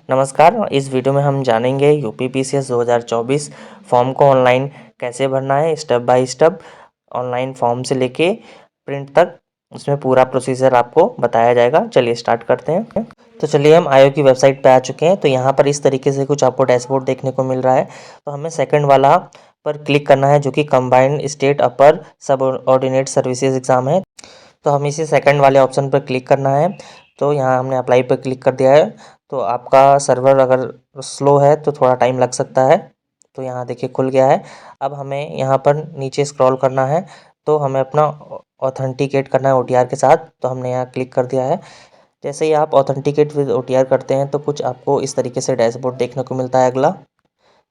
नमस्कार, इस वीडियो में हम जानेंगे यूपीपीसीएस 2024 फॉर्म को ऑनलाइन कैसे भरना है, step by step online form से लेके प्रिंट तक उसमें पूरा प्रोसीजर आपको बताया जाएगा। चलिए स्टार्ट करते हैं। तो चलिए हम आयोग की वेबसाइट पे आ चुके हैं। तो यहाँ पर इस तरीके से कुछ आपको डैशबोर्ड देखने को मिल रहा है। तो हमें सेकंड वाला पर क्लिक करना है जो कि कंबाइंड स्टेट अपर सब ऑर्डिनेट सर्विसेज एग्ज़ाम है। तो हमें इसी सेकंड वाले ऑप्शन पर क्लिक करना है। तो यहाँ हमने अप्लाई पर क्लिक कर दिया है। तो आपका सर्वर अगर स्लो है तो थोड़ा टाइम लग सकता है। तो यहाँ देखिए खुल गया है। अब हमें यहाँ पर नीचे स्क्रॉल करना है। तो हमें अपना ऑथेंटिकेट करना है ओटीआर के साथ। तो हमने यहाँ क्लिक कर दिया है। जैसे ही आप ऑथेंटिकेट विद ओटीआर करते हैं तो कुछ आपको इस तरीके से डैशबोर्ड देखने को मिलता है। अगला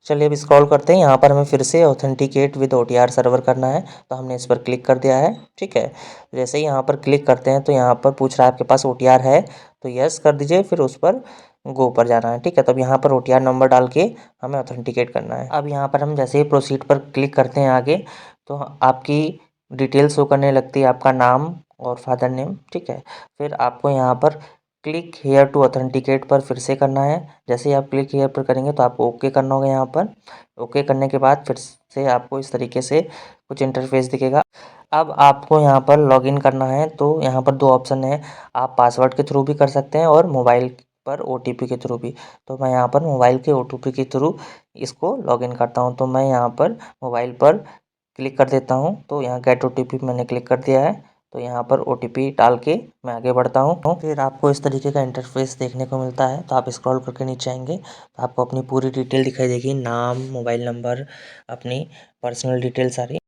चलिए अब स्क्रॉल करते हैं। यहाँ पर हमें फिर से ऑथेंटिकेट विद ओटीआर सर्वर करना है। तो हमने इस पर क्लिक कर दिया है। ठीक है, जैसे ही यहाँ पर क्लिक करते हैं तो यहाँ पर पूछ रहा है आपके पास ओटीआर है, तो यस कर दीजिए, फिर उस पर गो पर जाना है। ठीक है, तो अब यहाँ पर ओटीआर नंबर डाल के हमें ऑथेंटिकेट करना है। अब यहाँ पर हम जैसे ही प्रोसीड पर क्लिक करते हैं आगे, तो आपकी डिटेल शो करने लगती है, आपका नाम और फादर नेम। ठीक है, फिर आपको यहाँ पर क्लिक हेयर टू ऑथेंटिकेट पर फिर से करना है। जैसे ही आप क्लिक हेयर पर करेंगे तो आपको ओके करना होगा। यहाँ पर ओके करने के बाद फिर से आपको इस तरीके से कुछ इंटरफेस दिखेगा। अब आपको यहाँ पर लॉगिन करना है। तो यहाँ पर दो ऑप्शन है, आप पासवर्ड के थ्रू भी कर सकते हैं और मोबाइल पर ओटीपी के थ्रू भी। तो मैं यहाँ पर मोबाइल के ओटीपी के थ्रू इसको लॉगिन करता हूँ। तो मैं यहाँ पर मोबाइल पर क्लिक कर देता हूँ। तो यहाँ गेट ओटीपी मैंने क्लिक कर दिया है। तो यहाँ पर ओटीपी डाल के मैं आगे बढ़ता हूँ। फिर आपको इस तरीके का इंटरफेस देखने को मिलता है। तो आप स्क्रॉल करके नीचे आएंगे तो आपको अपनी पूरी डिटेल दिखाई देगी, नाम, मोबाइल नंबर, अपनी पर्सनल डिटेल सारी।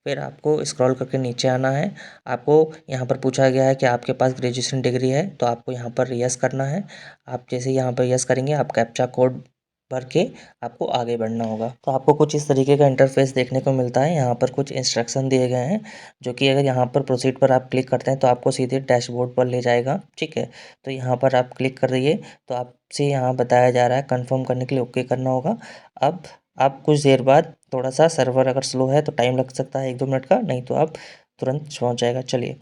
फिर आपको स्क्रॉल करके नीचे आना है। आपको यहाँ पर पूछा गया है कि आपके पास ग्रेजुएशन डिग्री है, तो आपको यहाँ पर यस करना है। आप जैसे यहाँ पर यस करेंगे, आप कैप्चा कोड भर के आपको आगे बढ़ना होगा। तो आपको कुछ इस तरीके का इंटरफेस देखने को मिलता है। यहाँ पर कुछ इंस्ट्रक्शन दिए गए हैं जो कि अगर यहाँ पर प्रोसीड पर आप क्लिक करते हैं तो आपको सीधे डैशबोर्ड पर ले जाएगा। ठीक है, तो यहाँ पर आप क्लिक कर रहिए। तो आपसे यहाँ बताया जा रहा है कंफर्म करने के लिए ओके करना होगा। अब आप कुछ देर बाद, थोड़ा सा सर्वर अगर स्लो है तो टाइम लग सकता है 1-2 मिनट का, नहीं तो आप तुरंत पहुँच जाएगा। चलिए,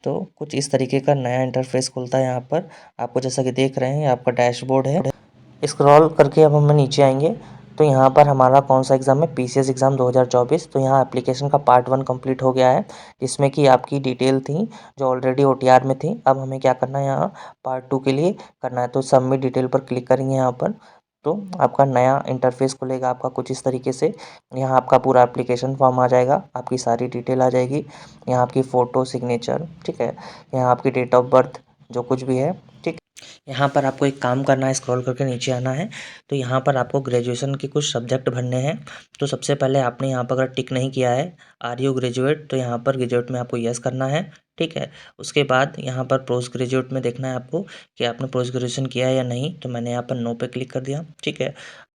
तो कुछ इस तरीके का नया इंटरफेस खुलता है। यहाँ पर आपको जैसा कि देख रहे हैं आपका डैशबोर्ड है। स्क्रॉल करके अब हम नीचे आएंगे तो यहाँ पर हमारा कौन सा एग्ज़ाम है, पीसीएस एग्ज़ाम 2024। तो यहाँ एप्लीकेशन का पार्ट 1 कंप्लीट हो गया है, जिसमें कि आपकी डिटेल थी जो ऑलरेडी ओटीआर में थी। अब हमें क्या करना है, यहाँ पार्ट 2 के लिए करना है। तो सबमिट डिटेल पर क्लिक करेंगे यहाँ पर। तो आपका नया इंटरफेस खुलेगा आपका कुछ इस तरीके से। यहाँ आपका पूरा एप्लीकेशन फॉर्म आ जाएगा, आपकी सारी डिटेल आ जाएगी। यहाँ आपकी फ़ोटो, सिग्नेचर, ठीक है, यहाँ आपकी डेट ऑफ बर्थ जो कुछ भी है। ठीक, यहाँ पर आपको एक काम करना है, स्क्रॉल करके नीचे आना है। तो यहाँ पर आपको ग्रेजुएशन के कुछ सब्जेक्ट भरने हैं। तो सबसे पहले आपने यहाँ पर अगर टिक नहीं किया है आर यू ग्रेजुएट, तो यहाँ पर ग्रेजुएट में आपको यस करना है। ठीक है, उसके बाद यहाँ पर पोस्ट ग्रेजुएट में देखना है आपको कि आपने पोस्ट ग्रेजुएशन किया है या नहीं। तो मैंने यहाँ पर नो पे क्लिक कर दिया। ठीक है,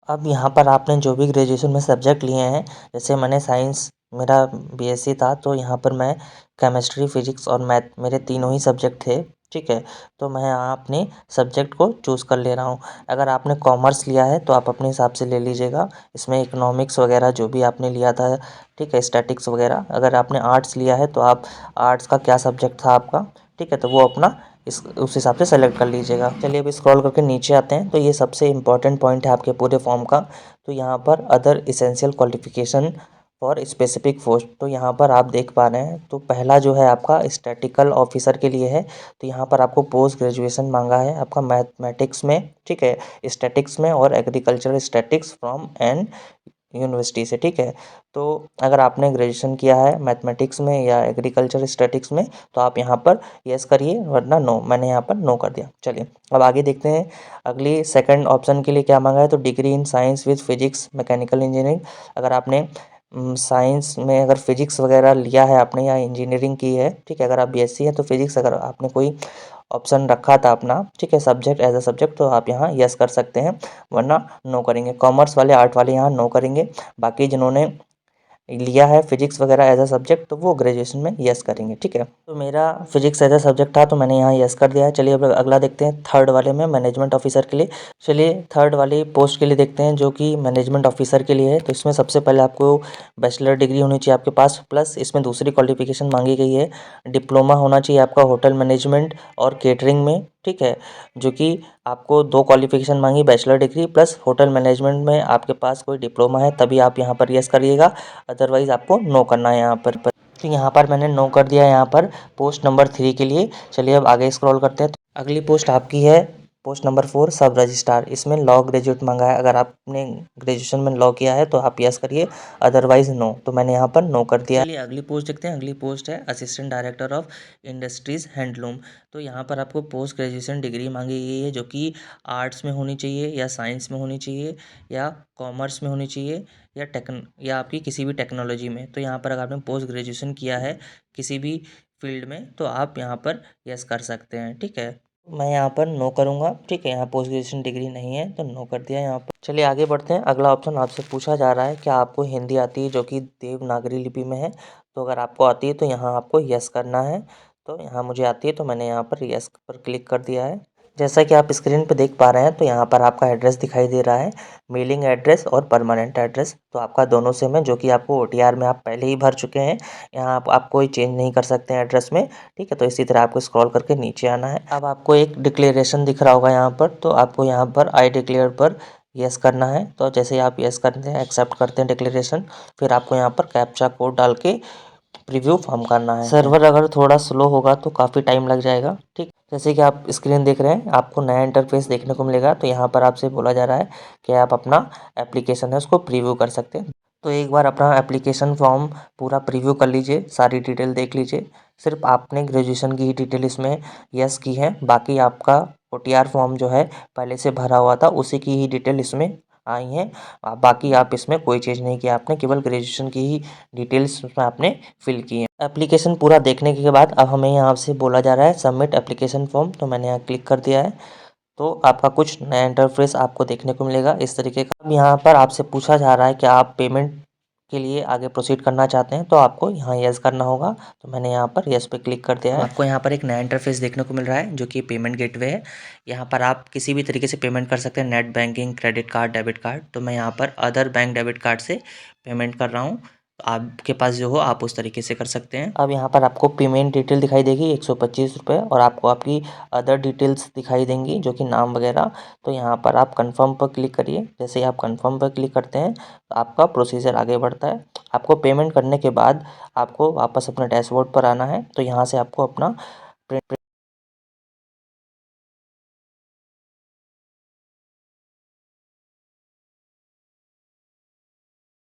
अब यहाँ पर आपने जो भी ग्रेजुएशन में सब्जेक्ट लिए हैं, जैसे मैंने साइंस, मेरा बीएससी था, तो यहाँ पर मैं केमिस्ट्री, फिजिक्स और मैथ, मेरे तीनों ही सब्जेक्ट थे। ठीक है, तो मैं यहाँ अपने सब्जेक्ट को चूज़ कर ले रहा हूँ। अगर आपने कॉमर्स लिया है तो आप अपने हिसाब से ले लीजिएगा, इसमें इकोनॉमिक्स वगैरह जो भी आपने लिया था, ठीक है, स्टैटिक्स वगैरह। अगर आपने आर्ट्स लिया है तो आप आर्ट्स का क्या सब्जेक्ट था आपका, ठीक है, तो वो अपना उस हिसाब से सेलेक्ट कर लीजिएगा। चलिए अब स्क्रॉल करके नीचे आते हैं। तो ये सबसे इम्पॉर्टेंट पॉइंट है आपके पूरे फॉर्म का। तो यहाँ पर other essential qualification for specific post, तो यहाँ पर आप देख पा रहे हैं। तो पहला जो है आपका स्टैटिकल ऑफिसर के लिए है। तो यहाँ पर आपको पोस्ट ग्रेजुएशन मांगा है आपका मैथमेटिक्स में, ठीक है, स्टैटिक्स में और agriculture statistics from an university से। ठीक है, तो अगर आपने ग्रेजुएशन किया है मैथमेटिक्स में या एग्रीकल्चर स्टैटिक्स में तो आप यहाँ पर यस करिए, वरना नो। मैंने यहाँ पर नो कर दिया। चलिए अब आगे देखते हैं। अगली सेकंड ऑप्शन के लिए क्या मांगा है, तो degree in science with physics mechanical engineering. अगर आपने साइंस में अगर फिजिक्स वगैरह लिया है आपने या इंजीनियरिंग की है, ठीक है, अगर आप बीएससी है तो फिजिक्स अगर आपने कोई ऑप्शन रखा था अपना, ठीक है, सब्जेक्ट एज अ सब्जेक्ट, तो आप यहाँ यस कर सकते हैं, वरना नो करेंगे। कॉमर्स वाले, आर्ट वाले यहाँ नो करेंगे। बाकी जिन्होंने लिया है फिजिक्स वगैरह एज अ सब्जेक्ट तो वो ग्रेजुएशन में यस करेंगे। ठीक है, तो मेरा फिजिक्स एज अ सब्जेक्ट था तो मैंने यहाँ यस कर दिया है। चलिए अब अगला देखते हैं थर्ड वाले में, मैनेजमेंट ऑफिसर के लिए। चलिए थर्ड वाली पोस्ट के लिए देखते हैं जो कि मैनेजमेंट ऑफिसर के लिए है। तो इसमें सबसे पहले आपको बैचलर डिग्री होनी चाहिए आपके पास, प्लस इसमें दूसरी क्वालिफिकेशन मांगी गई है, डिप्लोमा होना चाहिए आपका होटल मैनेजमेंट और केटरिंग में। ठीक है, जो कि आपको 2 क्वालिफ़िकेशन माँगी, bachelor degree plus hotel management में आपके पास कोई डिप्लोमा है तभी आप यहाँ पर येस करिएगा, अदरवाइज़ आपको नो करना है यहाँ पर। तो यहाँ पर मैंने नो कर दिया यहाँ पर पोस्ट नंबर 3 के लिए। चलिए अब आगे स्क्रॉल करते हैं। तो अगली पोस्ट आपकी है पोस्ट नंबर 4 सब रजिस्ट्रार। इसमें लॉ ग्रेजुएट मांगा है। अगर आपने ग्रेजुएशन में लॉ किया है तो आप यस करिए, अदरवाइज नो। तो मैंने यहाँ पर नो कर दिया। चलिए अगली पोस्ट देखते हैं। अगली पोस्ट है assistant director of industries handloom. तो यहाँ पर आपको पोस्ट ग्रेजुएशन डिग्री मांगी गई है, जो कि आर्ट्स में होनी चाहिए या साइंस में होनी चाहिए या कॉमर्स में होनी चाहिए या आपकी किसी भी टेक्नोलॉजी में। तो यहाँ पर अगर आपने पोस्ट ग्रेजुएशन किया है किसी भी फील्ड में तो आप यहाँ पर यस कर सकते हैं, ठीक है। मैं यहाँ पर नो करूँगा, ठीक है। यहाँ पोस्ट ग्रेजुएशन डिग्री नहीं है तो नो कर दिया यहाँ पर। चलिए आगे बढ़ते हैं। अगला ऑप्शन आपसे पूछा जा रहा है क्या आपको हिंदी आती है, जो कि देवनागरी लिपि में है। तो अगर आपको आती है तो यहाँ आपको यस करना है। तो यहाँ मुझे आती है तो मैंने यहाँ पर यस पर क्लिक कर दिया है। जैसा कि आप स्क्रीन पर देख पा रहे हैं तो यहाँ पर आपका एड्रेस दिखाई दे रहा है, मेलिंग एड्रेस और परमानेंट एड्रेस। तो आपका दोनों सेम है, जो कि आपको OTR में आप पहले ही भर चुके हैं। यहाँ आप कोई चेंज नहीं कर सकते हैं एड्रेस में, ठीक है। तो इसी तरह आपको स्क्रॉल करके नीचे आना है। अब आपको एक डिक्लेरेशन दिख रहा होगा यहाँ पर, तो आपको यहाँ पर आई डिक्लेयर पर यस करना है। तो जैसे ही आप यस करते हैं, एक्सेप्ट करते हैं डिक्लेरेशन, फिर आपको यहाँ पर कैप्चा कोड डाल के प्रीव्यू फॉर्म करना है। सर्वर अगर थोड़ा स्लो होगा तो काफ़ी टाइम लग जाएगा, ठीक। जैसे कि आप स्क्रीन देख रहे हैं, आपको नया इंटरफेस देखने को मिलेगा। तो यहाँ पर आपसे बोला जा रहा है कि आप अपना एप्लीकेशन है उसको प्रीव्यू कर सकते हैं। तो एक बार अपना एप्लीकेशन फॉर्म पूरा प्रीव्यू कर लीजिए, सारी डिटेल देख लीजिए। सिर्फ आपने ग्रेजुएशन की ही डिटेल इसमें यस की है, बाकी आपका OTR फॉर्म जो है पहले से भरा हुआ था उसी की ही डिटेल इसमें आई हैं। बाकी आप इसमें कोई चीज़ नहीं किया आपने, केवल ग्रेजुएशन की ही डिटेल्स उसमें आपने फिल की है। एप्लीकेशन पूरा देखने के बाद अब हमें यहाँ से बोला जा रहा है सबमिट एप्लीकेशन फॉर्म। तो मैंने यहाँ क्लिक कर दिया है। तो आपका कुछ नया इंटरफेस आपको देखने को मिलेगा इस तरीके का। अब यहाँ पर आपसे पूछा जा रहा है कि आप पेमेंट के लिए आगे प्रोसीड करना चाहते हैं, तो आपको यहाँ यस करना होगा। तो मैंने यहाँ पर यस पे क्लिक कर दिया है। आपको यहाँ पर एक नया इंटरफेस देखने को मिल रहा है, जो कि पेमेंट गेटवे है। यहाँ पर आप किसी भी तरीके से पेमेंट कर सकते हैं, net banking, credit card, debit card. तो मैं यहाँ पर अदर बैंक डेबिट कार्ड से पेमेंट कर रहा हूँ। तो आपके पास जो हो आप उस तरीके से कर सकते हैं। अब यहाँ पर आपको पेमेंट डिटेल दिखाई देगी 125 रुपये, और आपको आपकी अदर डिटेल्स दिखाई देंगी, जो कि नाम वगैरह। तो यहाँ पर आप कंफर्म पर क्लिक करिए। जैसे ही आप कंफर्म पर क्लिक करते हैं तो आपका प्रोसीजर आगे बढ़ता है। आपको पेमेंट करने के बाद आपको वापस अपने डैशबोर्ड पर आना है। तो यहाँ से आपको अपना